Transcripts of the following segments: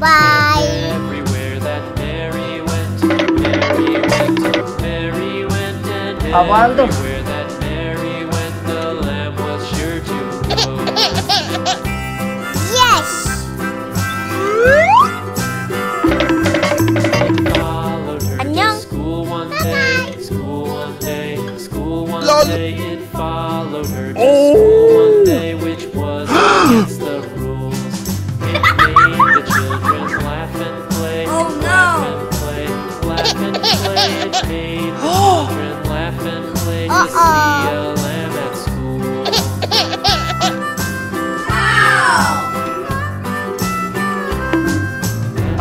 Bye. Everywhere that Mary went, Mary went, Mary went, and Apaan tuh? everywhere that Mary went, the lamb was sure to go. Yes. It followed her 안녕. to school one day, school one day, school one day. It followed her to school one day, which was against the rules. It made the children laugh and play, laugh and play, laugh and play. It made the children laugh and play to see a lamb at school.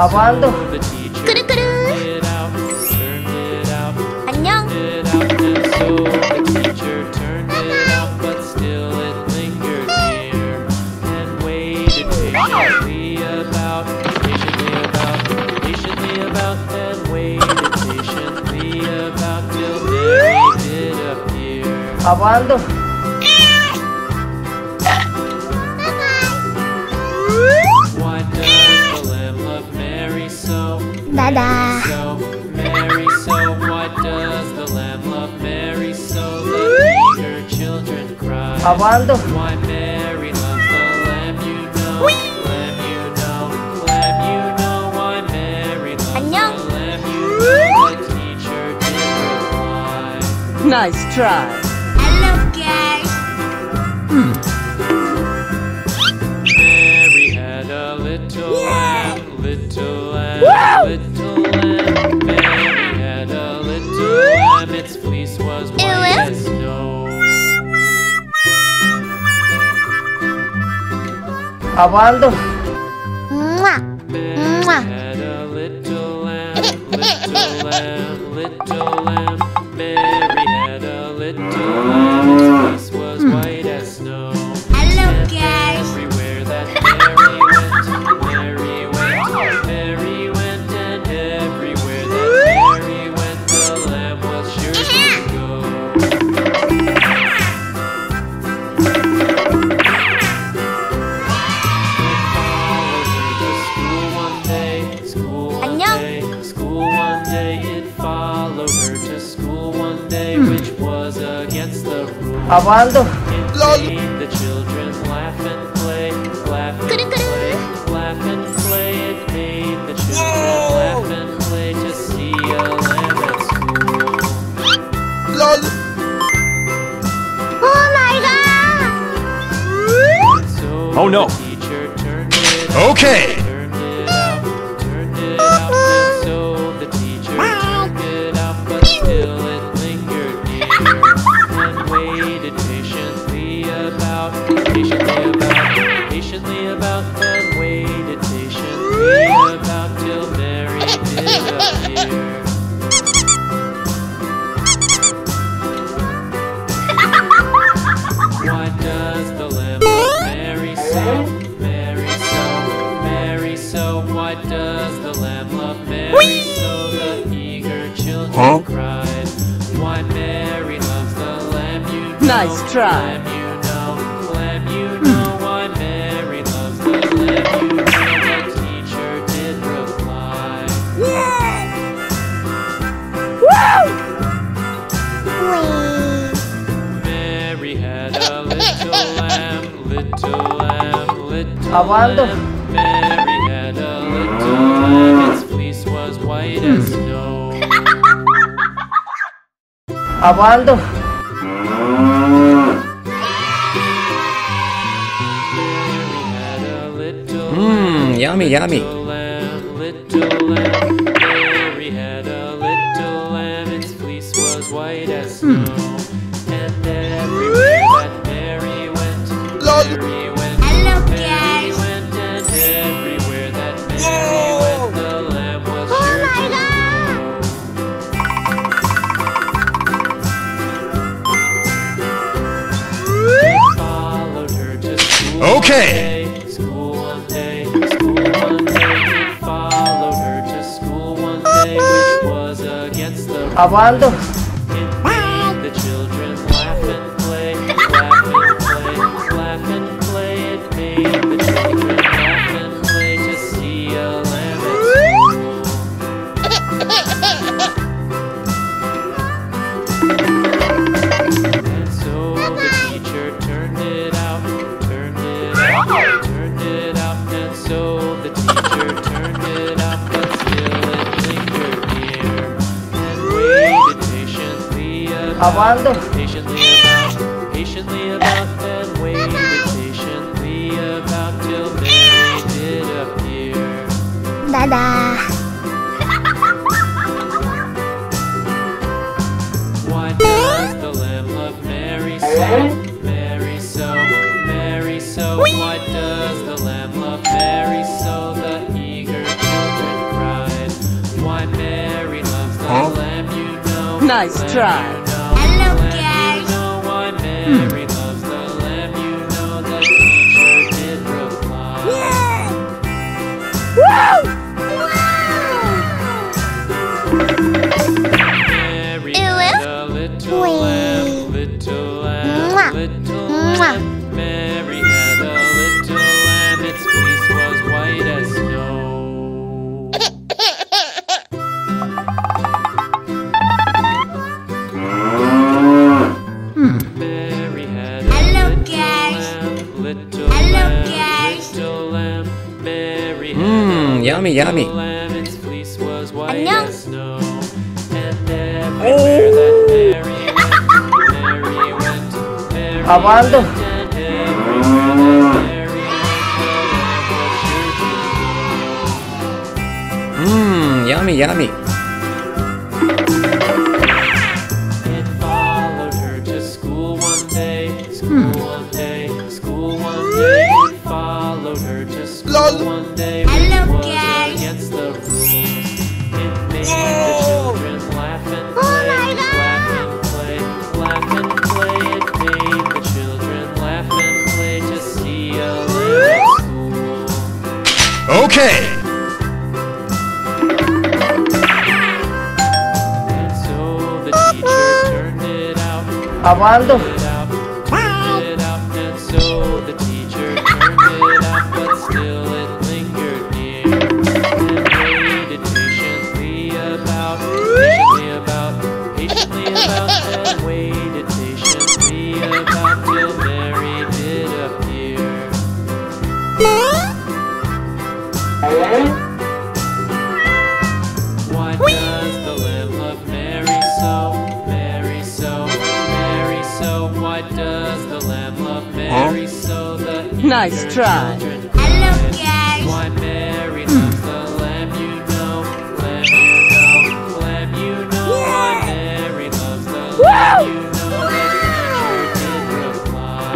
Apaan tuh? The teacher Kuru-kuru. turned it out, 안녕. turned it out, and so the teacher turned it out, but still it lingered near and waited patiently about, and waited patiently about till Mary did appear. Apaan tuh? Why does the lamb love Mary so? Dadah. So, Mary, so why does the lamb love Mary so? The eager children cry. Apaan tuh? Why Mary loves the lamb, you know. Lamb, you know. Lamb, you know. Why Mary loves 안녕. the lamb, you know. The teacher did reply. Nice try. Hello, guys. Mary had a little lamb, little lamb, little lamb. Mary had a little lamb, its fleece was white as snow. Apaan tuh? Mwah. Mary Mwah. had a little lamb, little lamb, little lamb. Mary had a little lamb, its fleece was white as snow. Hello, And guys. everywhere that Mary went, Mary went, Mary went, and everywhere that Mary went, the lamb was sure to go. It followed her to school one day, which was against the rules. Apaan tuh? It made the children laugh and play, laugh and play, laugh and play. It made the children laugh and play to see a lamb at school. Oh my God. So Oh, no. the teacher turned it Okay. turned it out, and so the teacher turned it out, but still it lingered near and waited patiently about, and waited patiently about till Mary did appear. Why does the lamb love Mary so? Mary so, Mary so. Why does the lamb love Mary so? The eager children cried. Why Mary loves the lamb, you know. Nice try. Lamb, you know. Lamb, you know. Why Mary loves the lamb, you know. The teacher did reply. Mary had a little lamb, little lamb, little Apaan tuh? lamb. Mary had a little lamb, its fleece was white as snow. Apaan tuh? Mary had a little Yummy, yummy. lamb, little lamb. Mary had a little lamb, its fleece was white as snow. And everywhere that Mary went, Mary went, Hello, Mary guys. went, and everywhere that Mary went, the lamb was sure my to go. It followed her to school Okay. school one day, school one day. It followed her to school one day, which was against the Apaan tuh? It made the children laugh and play, laugh and play, laugh and play. It made the children laugh and play to see a lamb Aguando. Patiently about, and waited patiently about till Mary did appear. Dadah. Why does the lamb love Mary so? Mary so, Mary so. Why does the lamb love Mary so? The eager children cried. Why Mary loves the lamb, you know. Nice try. Hello, guys. You know why Mary loves the lamb, you know. The teacher did reply. Mary had a little lamb, little lamb, little lamb. Mary had a little lamb, its fleece was white as snow. Mary had a Hello, little guys. lamb, little Hello, lamb, guys. little lamb. Mary had a Yummy, little yummy. lamb, its fleece was white 안녕. as snow. And everywhere that Mary went, Mary Aguando. went, and everywhere that Mary went, the lamb was sure to go. Yummy, yummy. It followed her to school one day, school one day, school one day. It followed her to school one day, which Hello, was guys. against the rules. It made the children laugh and play, my laugh and play, laugh and play. It made the children laugh and play to see a lamb at school. Okay. And so the teacher turned it out. Aguando. Turned it out, and so the teacher turned it out, but still it lingered near, and waited patiently about, and waited patiently about till Mary did appear. Why does the lamb love Mary so? Mary so, Mary so. Why does the lamb love Mary so? The Nice eager try. children Hello, cried. guys. Why Mary loves the lamb, you know. Lamb, you know. Lamb, you know. Why Mary loves the lamb, you know. The teacher did reply.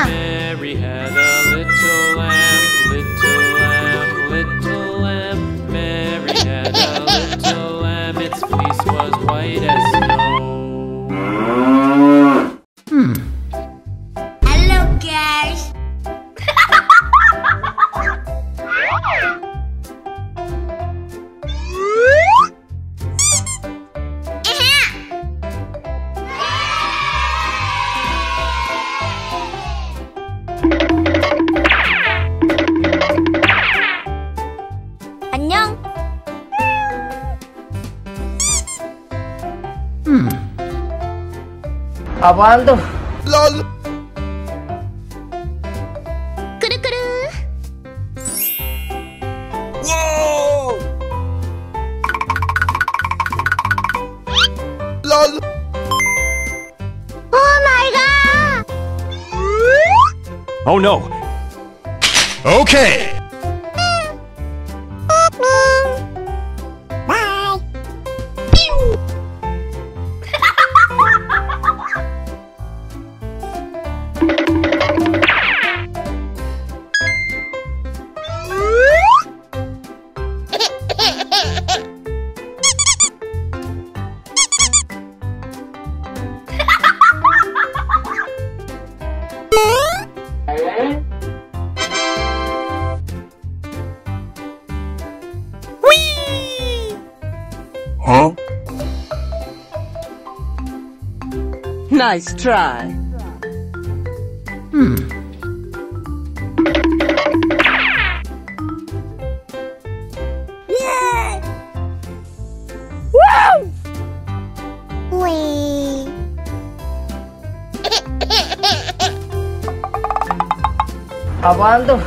Mary had a little lamb, little lamb, little lamb. Mary had a little lamb, its fleece was white as snow. Hello, guys. 안녕. Aguando. 꾸르꾸르. 오 마이 갓. Oh no. Okay. Bye. Huh? Nice try. Wee. Aguando.